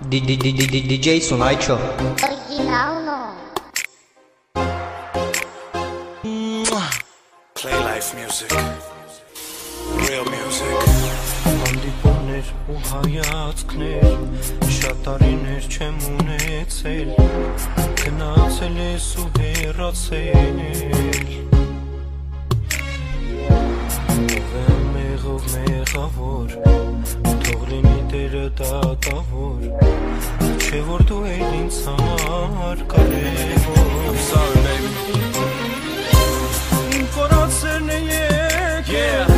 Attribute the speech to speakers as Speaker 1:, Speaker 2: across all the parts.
Speaker 1: DJ Sonajcho.
Speaker 2: Оригинално.
Speaker 3: Play life music. Real music.
Speaker 4: Հանդիպումներ ու հայացքներ, շատ տարիներ չեմ ունեցել, գնացել ես ու հեռացել։ Ով մեղավոր, թող լինի Տերը դատավոր, չէ որ դու էլ ինձ համար կարևոր։ I'm sorry baby. Իմ կորացերն է եկել,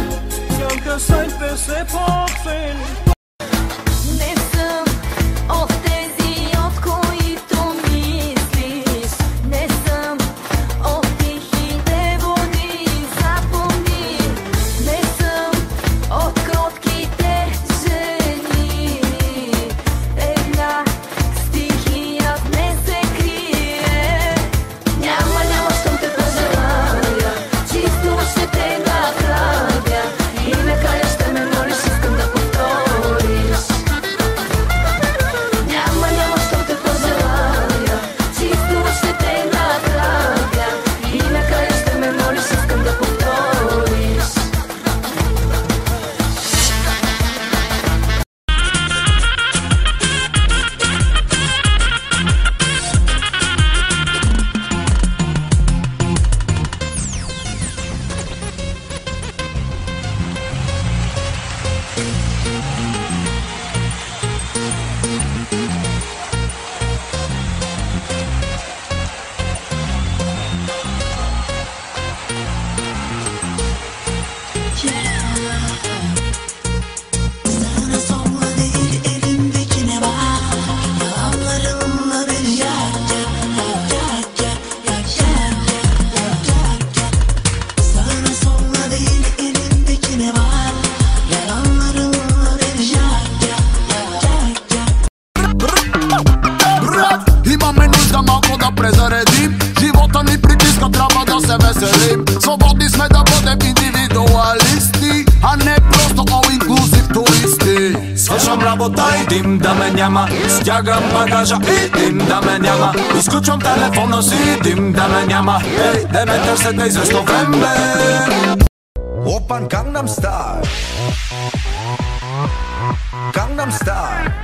Speaker 4: կյանքս այնպես է փոխվել։
Speaker 5: Живота ни притиска, трябва да се веселим. Свободни сме да бъдем индивидуалисти, а не просто all-inclusive туристи.
Speaker 3: Свършвам работа и дим да ме няма, стягам багажа и дим да ме няма, изключвам телефона си, дим да ме няма. Ей, де ме търсете известно време.
Speaker 6: Опан Gangnam Style. Gangnam Style.